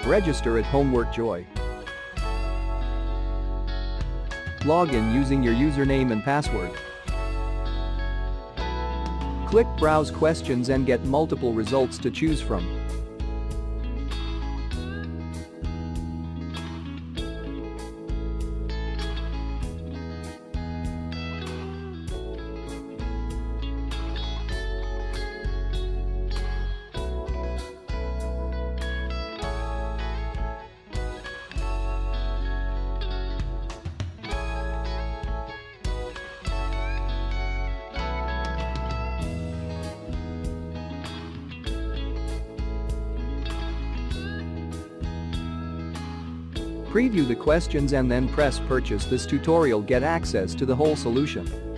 Register at Homework Joy. Log in using your username and password. Click Browse Questions and get multiple results to choose from. Preview the questions and then press Purchase. This tutorial get access to the whole solution.